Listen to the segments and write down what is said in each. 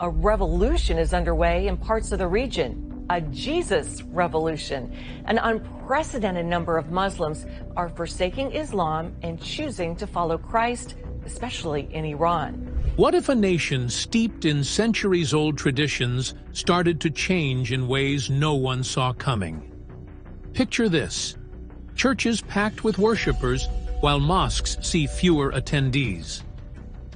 A revolution is underway in parts of the region, a Jesus revolution. An unprecedented number of Muslims are forsaking Islam and choosing to follow Christ, especially in Iran. What if a nation steeped in centuries-old traditions started to change in ways no one saw coming? Picture this: churches packed with worshippers while mosques see fewer attendees.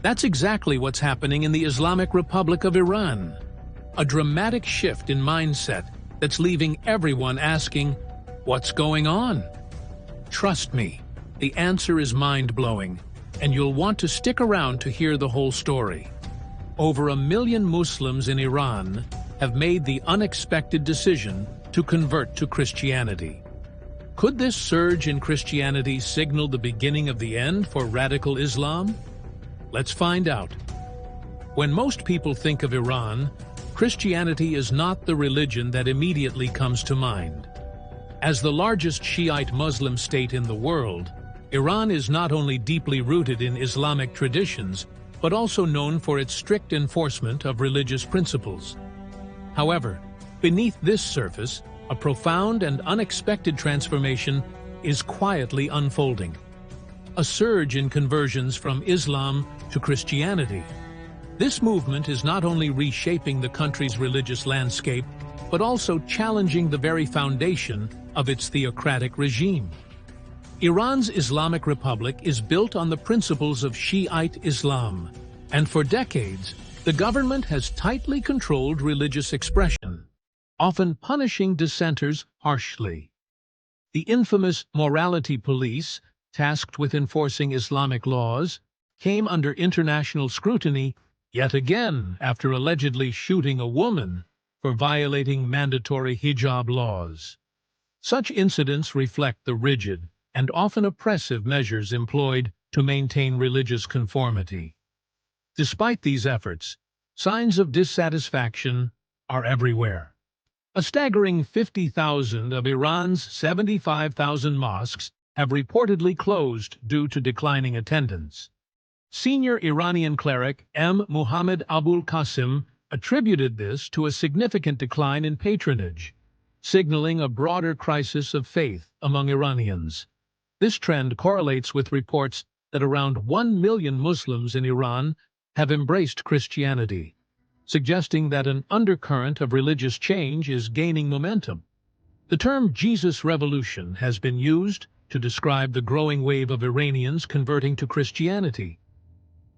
That's exactly what's happening in the Islamic Republic of Iran. A dramatic shift in mindset that's leaving everyone asking, what's going on? Trust me, the answer is mind-blowing, and you'll want to stick around to hear the whole story. Over 1 million Muslims in Iran have made the unexpected decision to convert to Christianity. Could this surge in Christianity signal the beginning of the end for radical Islam? Let's find out. When most people think of Iran, Christianity is not the religion that immediately comes to mind. As the largest Shiite Muslim state in the world, Iran is not only deeply rooted in Islamic traditions, but also known for its strict enforcement of religious principles. However, beneath this surface, a profound and unexpected transformation is quietly unfolding. A surge in conversions from Islam to Christianity. This movement is not only reshaping the country's religious landscape, but also challenging the very foundation of its theocratic regime. Iran's Islamic Republic is built on the principles of Shiite Islam, and for decades, the government has tightly controlled religious expression, often punishing dissenters harshly. The infamous morality police, tasked with enforcing Islamic laws, came under international scrutiny yet again after allegedly shooting a woman for violating mandatory hijab laws. Such incidents reflect the rigid and often oppressive measures employed to maintain religious conformity. Despite these efforts, signs of dissatisfaction are everywhere. A staggering 50,000 of Iran's 75,000 mosques have reportedly closed due to declining attendance. Senior Iranian cleric M. Muhammad Abul Qasim attributed this to a significant decline in patronage, signaling a broader crisis of faith among Iranians. This trend correlates with reports that around 1 million Muslims in Iran have embraced Christianity, suggesting that an undercurrent of religious change is gaining momentum. The term Jesus Revolution has been used to describe the growing wave of Iranians converting to Christianity.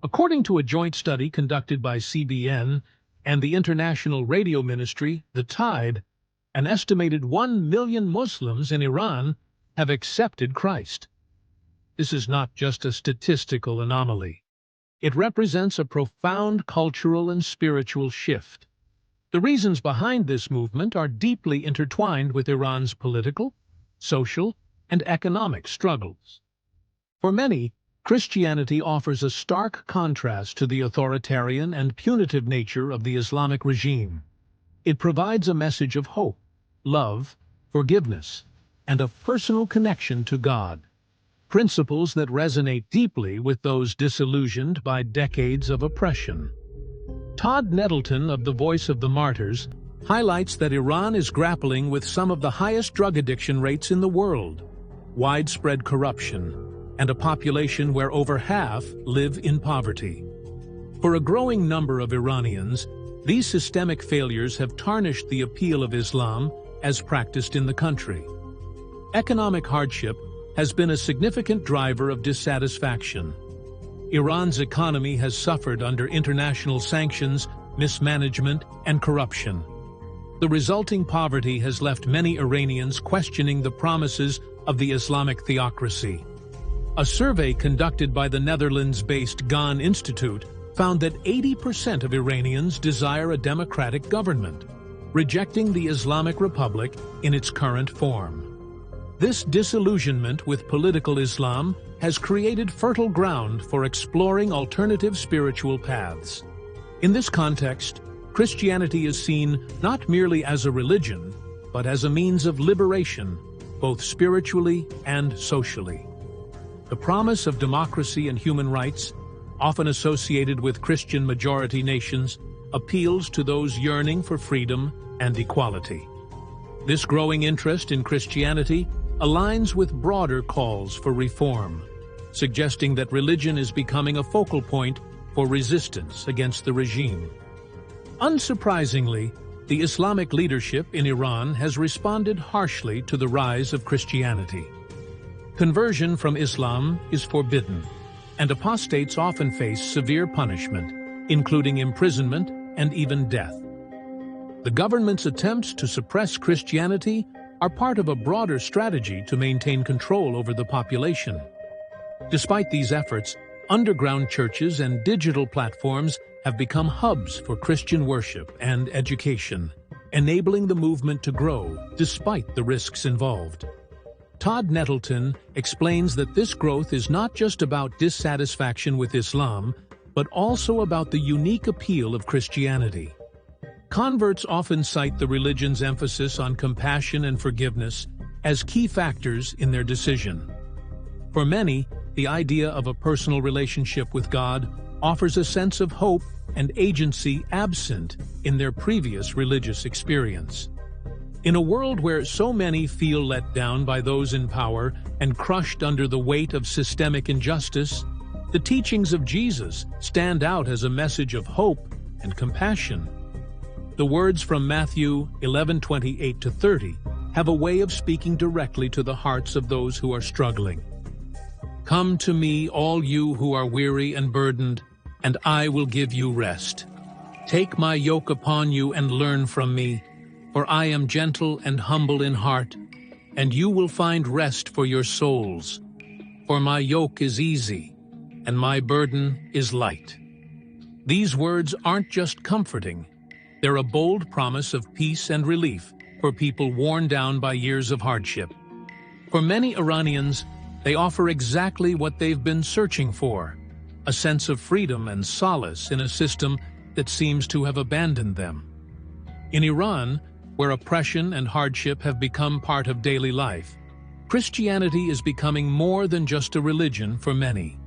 According to a joint study conducted by CBN and the International Radio Ministry, The Tide, an estimated 1 million Muslims in Iran have accepted Christ. This is not just a statistical anomaly. It represents a profound cultural and spiritual shift. The reasons behind this movement are deeply intertwined with Iran's political, social, and economic struggles. For many, Christianity offers a stark contrast to the authoritarian and punitive nature of the Islamic regime. It provides a message of hope, love, forgiveness, and a personal connection to God, principles that resonate deeply with those disillusioned by decades of oppression. Todd Nettleton of The Voice of the Martyrs highlights that Iran is grappling with some of the highest drug addiction rates in the world, widespread corruption, and a population where over half live in poverty. For a growing number of Iranians, these systemic failures have tarnished the appeal of Islam as practiced in the country. Economic hardship has been a significant driver of dissatisfaction. Iran's economy has suffered under international sanctions, mismanagement, and corruption. The resulting poverty has left many Iranians questioning the promises of the Islamic theocracy. A survey conducted by the Netherlands-based Ghan Institute found that 80% of Iranians desire a democratic government, rejecting the Islamic Republic in its current form. This disillusionment with political Islam has created fertile ground for exploring alternative spiritual paths. In this context, Christianity is seen not merely as a religion, but as a means of liberation, both spiritually and socially. The promise of democracy and human rights, often associated with Christian-majority nations, appeals to those yearning for freedom and equality. This growing interest in Christianity aligns with broader calls for reform, suggesting that religion is becoming a focal point for resistance against the regime. Unsurprisingly, the Islamic leadership in Iran has responded harshly to the rise of Christianity. Conversion from Islam is forbidden, and apostates often face severe punishment, including imprisonment and even death. The government's attempts to suppress Christianity are part of a broader strategy to maintain control over the population. Despite these efforts, underground churches and digital platforms have become hubs for Christian worship and education, enabling the movement to grow despite the risks involved. Todd Nettleton explains that this growth is not just about dissatisfaction with Islam, but also about the unique appeal of Christianity. Converts often cite the religion's emphasis on compassion and forgiveness as key factors in their decision. For many, the idea of a personal relationship with God offers a sense of hope and agency absent in their previous religious experience. In a world where so many feel let down by those in power and crushed under the weight of systemic injustice, the teachings of Jesus stand out as a message of hope and compassion. The words from Matthew 11:28-30 have a way of speaking directly to the hearts of those who are struggling. "Come to me, all you who are weary and burdened, and I will give you rest. Take my yoke upon you and learn from me, for I am gentle and humble in heart, and you will find rest for your souls. For my yoke is easy, and my burden is light." These words aren't just comforting. They're a bold promise of peace and relief for people worn down by years of hardship. For many Iranians, they offer exactly what they've been searching for: a sense of freedom and solace in a system that seems to have abandoned them. In Iran, where oppression and hardship have become part of daily life, Christianity is becoming more than just a religion for many.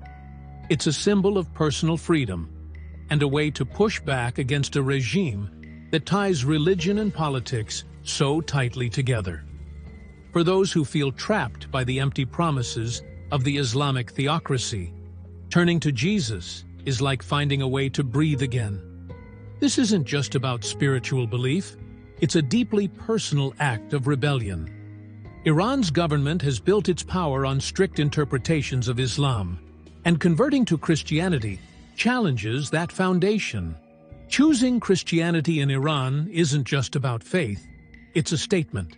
It's a symbol of personal freedom and a way to push back against a regime that ties religion and politics so tightly together. For those who feel trapped by the empty promises of the Islamic theocracy, turning to Jesus is like finding a way to breathe again. This isn't just about spiritual belief, it's a deeply personal act of rebellion. Iran's government has built its power on strict interpretations of Islam, and converting to Christianity challenges that foundation. Choosing Christianity in Iran isn't just about faith, it's a statement.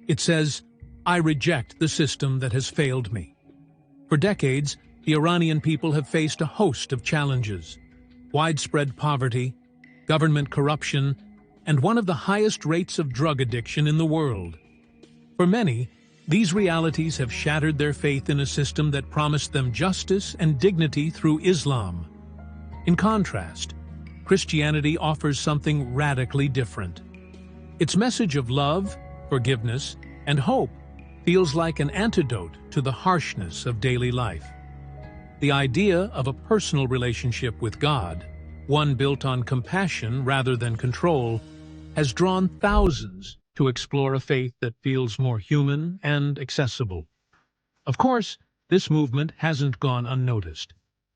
It says, "I reject the system that has failed me." For decades, the Iranian people have faced a host of challenges: widespread poverty, government corruption, and one of the highest rates of drug addiction in the world. For many, these realities have shattered their faith in a system that promised them justice and dignity through Islam. In contrast, Christianity offers something radically different. Its message of love, forgiveness, and hope feels like an antidote to the harshness of daily life. The idea of a personal relationship with God, one built on compassion rather than control, has drawn thousands to explore a faith that feels more human and accessible. Of course, this movement hasn't gone unnoticed.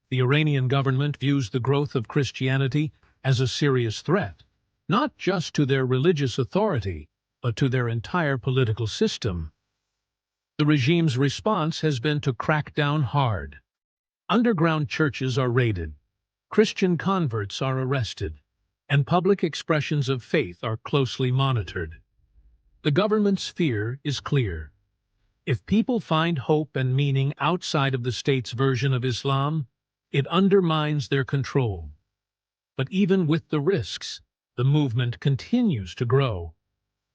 The Iranian government views the growth of Christianity as a serious threat, not just to their religious authority, but to their entire political system. The regime's response has been to crack down hard. Underground churches are raided, Christian converts are arrested, and public expressions of faith are closely monitored. The government's fear is clear. If people find hope and meaning outside of the state's version of Islam, it undermines their control. But even with the risks, the movement continues to grow.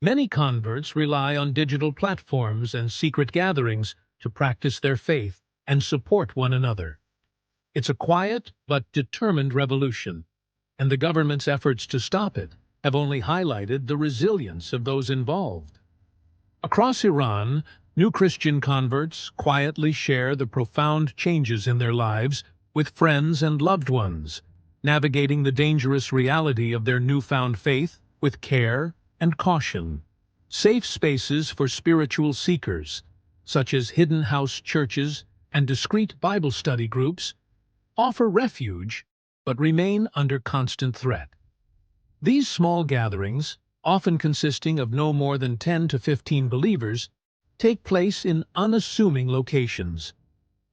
Many converts rely on digital platforms and secret gatherings to practice their faith and support one another. It's a quiet but determined revolution, and the government's efforts to stop it have only highlighted the resilience of those involved. Across Iran, new Christian converts quietly share the profound changes in their lives with friends and loved ones, navigating the dangerous reality of their newfound faith with care and caution. Safe spaces for spiritual seekers, such as hidden house churches and discreet Bible study groups, offer refuge but remain under constant threat. These small gatherings, often consisting of no more than 10 to 15 believers, take place in unassuming locations,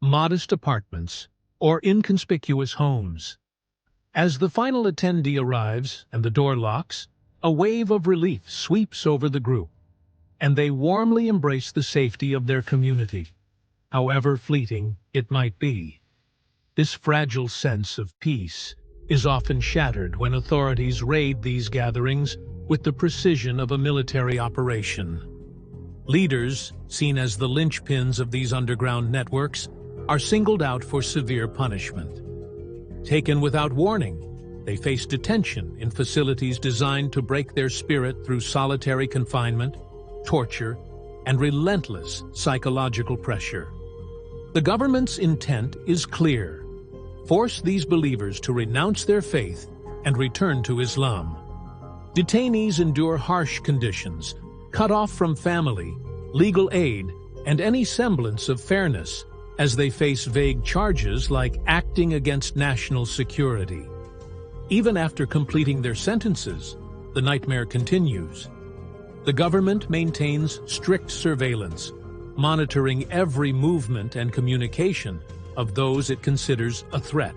modest apartments, or inconspicuous homes. As the final attendee arrives and the door locks, a wave of relief sweeps over the group, and they warmly embrace the safety of their community, however fleeting it might be. This fragile sense of peace is often shattered when authorities raid these gatherings with the precision of a military operation. Leaders, seen as the linchpins of these underground networks, are singled out for severe punishment. Taken without warning, they face detention in facilities designed to break their spirit through solitary confinement, torture, and relentless psychological pressure. The government's intent is clear: force these believers to renounce their faith and return to Islam. Detainees endure harsh conditions, cut off from family, legal aid, and any semblance of fairness, as they face vague charges like acting against national security. Even after completing their sentences, the nightmare continues. The government maintains strict surveillance, monitoring every movement and communication of those it considers a threat.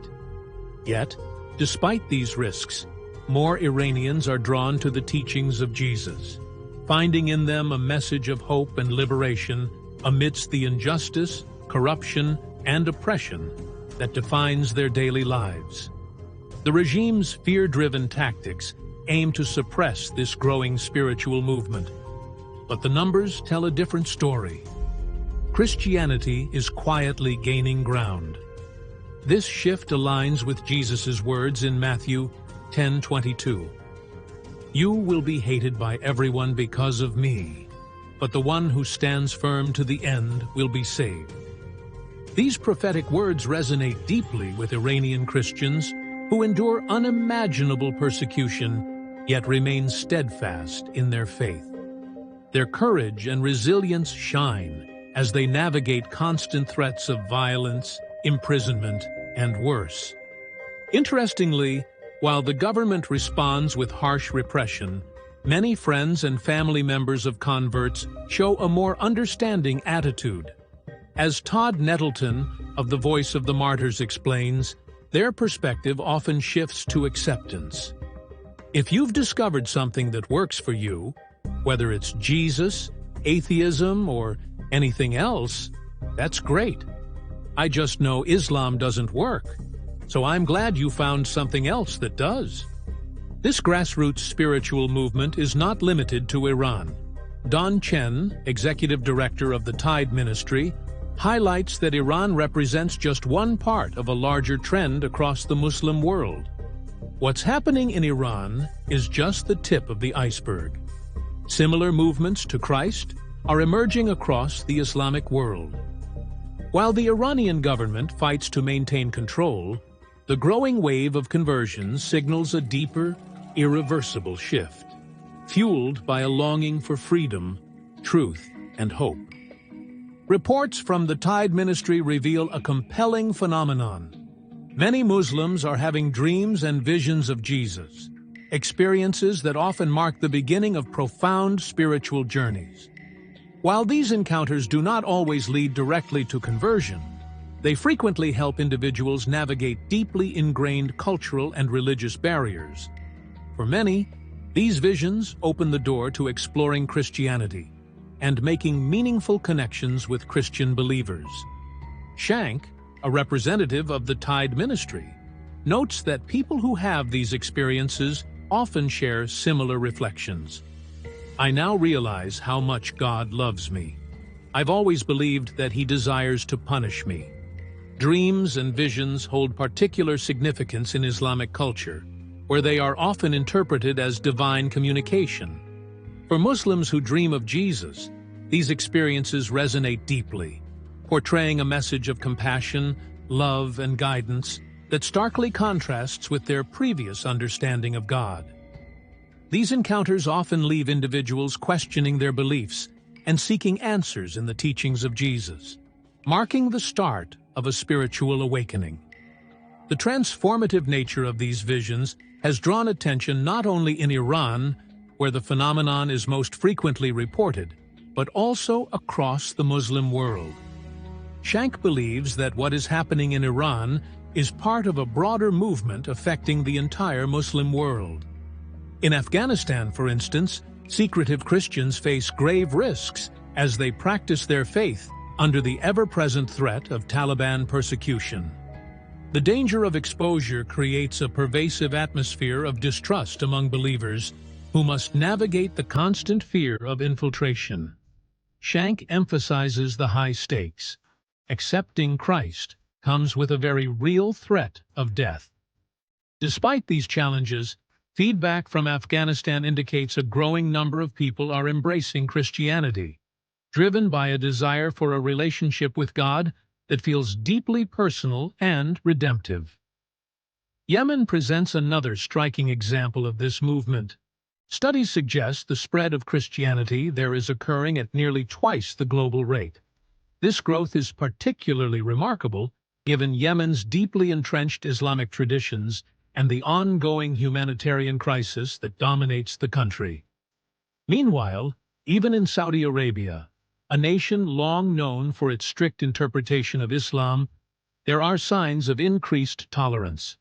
Yet, despite these risks, more Iranians are drawn to the teachings of Jesus, finding in them a message of hope and liberation amidst the injustice, corruption, and oppression that defines their daily lives. The regime's fear-driven tactics aim to suppress this growing spiritual movement, but the numbers tell a different story. Christianity is quietly gaining ground. This shift aligns with Jesus' words in Matthew 10:22. "You will be hated by everyone because of me, but the one who stands firm to the end will be saved." These prophetic words resonate deeply with Iranian Christians who endure unimaginable persecution, yet remain steadfast in their faith. Their courage and resilience shine as they navigate constant threats of violence, imprisonment, and worse. Interestingly, while the government responds with harsh repression, many friends and family members of converts show a more understanding attitude. As Todd Nettleton of The Voice of the Martyrs explains, their perspective often shifts to acceptance. If you've discovered something that works for you, whether it's Jesus, atheism, or anything else, that's great. I just know Islam doesn't work, so I'm glad you found something else that does. This grassroots spiritual movement is not limited to Iran. Don Chen, executive director of the Tide Ministry, highlights that Iran represents just one part of a larger trend across the Muslim world. What's happening in Iran is just the tip of the iceberg. Similar movements to Christ are emerging across the Islamic world. While the Iranian government fights to maintain control, the growing wave of conversions signals a deeper, irreversible shift, fueled by a longing for freedom, truth, and hope. Reports from the Tide Ministry reveal a compelling phenomenon. Many Muslims are having dreams and visions of Jesus, experiences that often mark the beginning of profound spiritual journeys. While these encounters do not always lead directly to conversion, they frequently help individuals navigate deeply ingrained cultural and religious barriers. For many, these visions open the door to exploring Christianity and making meaningful connections with Christian believers. Shank, a representative of the Tide Ministry, notes that people who have these experiences often share similar reflections. "I now realize how much God loves me. I've always believed that He desires to punish me." Dreams and visions hold particular significance in Islamic culture, where they are often interpreted as divine communication. For Muslims who dream of Jesus, these experiences resonate deeply, portraying a message of compassion, love, and guidance that starkly contrasts with their previous understanding of God. These encounters often leave individuals questioning their beliefs and seeking answers in the teachings of Jesus, marking the start of a spiritual awakening. The transformative nature of these visions has drawn attention not only in Iran, where the phenomenon is most frequently reported, but also across the Muslim world. Shank believes that what is happening in Iran is part of a broader movement affecting the entire Muslim world. In Afghanistan, for instance, secretive Christians face grave risks as they practice their faith under the ever-present threat of Taliban persecution. The danger of exposure creates a pervasive atmosphere of distrust among believers who must navigate the constant fear of infiltration. Shank emphasizes the high stakes. Accepting Christ comes with a very real threat of death. Despite these challenges, feedback from Afghanistan indicates a growing number of people are embracing Christianity, driven by a desire for a relationship with God that feels deeply personal and redemptive. Yemen presents another striking example of this movement. Studies suggest the spread of Christianity there is occurring at nearly twice the global rate. This growth is particularly remarkable given Yemen's deeply entrenched Islamic traditions and the ongoing humanitarian crisis that dominates the country. Meanwhile, even in Saudi Arabia, a nation long known for its strict interpretation of Islam, there are signs of increased tolerance.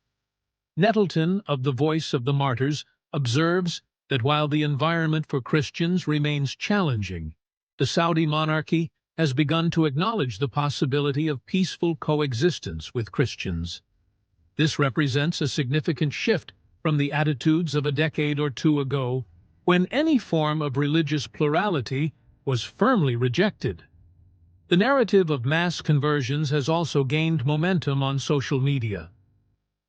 Nettleton, of the Voice of the Martyrs, observes that while the environment for Christians remains challenging, the Saudi monarchy has begun to acknowledge the possibility of peaceful coexistence with Christians. This represents a significant shift from the attitudes of a decade or two ago, when any form of religious plurality was firmly rejected. The narrative of mass conversions has also gained momentum on social media.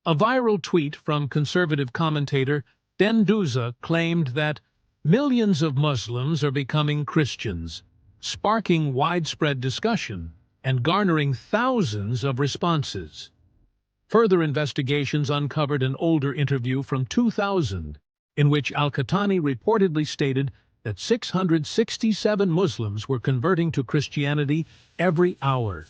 A viral tweet from conservative commentator Denduza claimed that millions of Muslims are becoming Christians, sparking widespread discussion and garnering thousands of responses. Further investigations uncovered an older interview from 2000 in which Al-Qahtani reportedly stated that 667 Muslims were converting to Christianity every hour,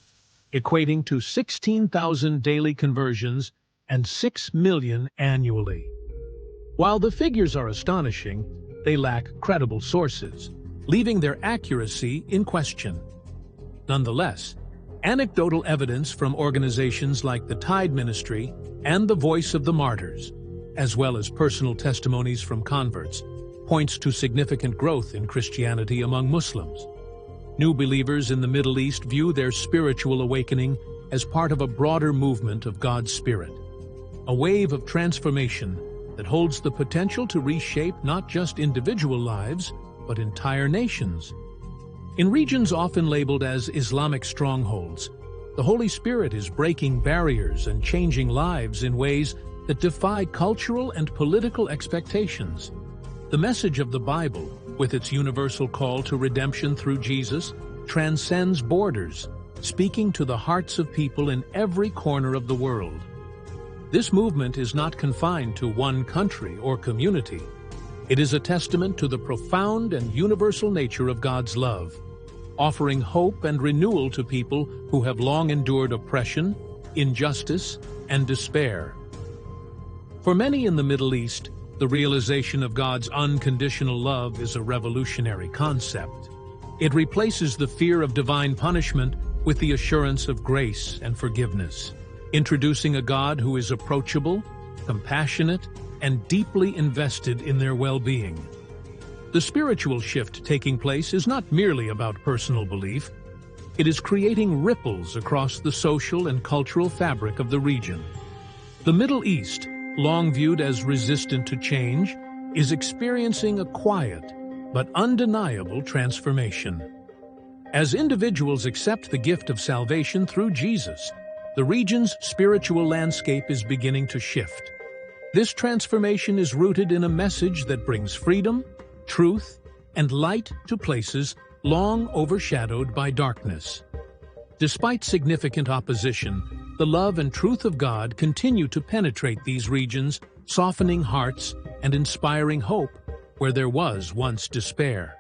equating to 16,000 daily conversions and 6 million annually. While the figures are astonishing, they lack credible sources, leaving their accuracy in question. Nonetheless, anecdotal evidence from organizations like the Tide Ministry and the Voice of the Martyrs, as well as personal testimonies from converts, points to significant growth in Christianity among Muslims. New believers in the Middle East view their spiritual awakening as part of a broader movement of God's Spirit, a wave of transformation that holds the potential to reshape not just individual lives, but entire nations. In regions often labeled as Islamic strongholds, the Holy Spirit is breaking barriers and changing lives in ways that defy cultural and political expectations. The message of the Bible, with its universal call to redemption through Jesus, transcends borders, speaking to the hearts of people in every corner of the world. This movement is not confined to one country or community. It is a testament to the profound and universal nature of God's love, offering hope and renewal to people who have long endured oppression, injustice, and despair. For many in the Middle East, the realization of God's unconditional love is a revolutionary concept. It replaces the fear of divine punishment with the assurance of grace and forgiveness, introducing a God who is approachable, compassionate, and deeply invested in their well-being. The spiritual shift taking place is not merely about personal belief. It is creating ripples across the social and cultural fabric of the region. The Middle East, long viewed as resistant to change, is experiencing a quiet but undeniable transformation. As individuals accept the gift of salvation through Jesus, the region's spiritual landscape is beginning to shift. This transformation is rooted in a message that brings freedom, truth, and light to places long overshadowed by darkness. Despite significant opposition, the love and truth of God continue to penetrate these regions, softening hearts and inspiring hope where there was once despair.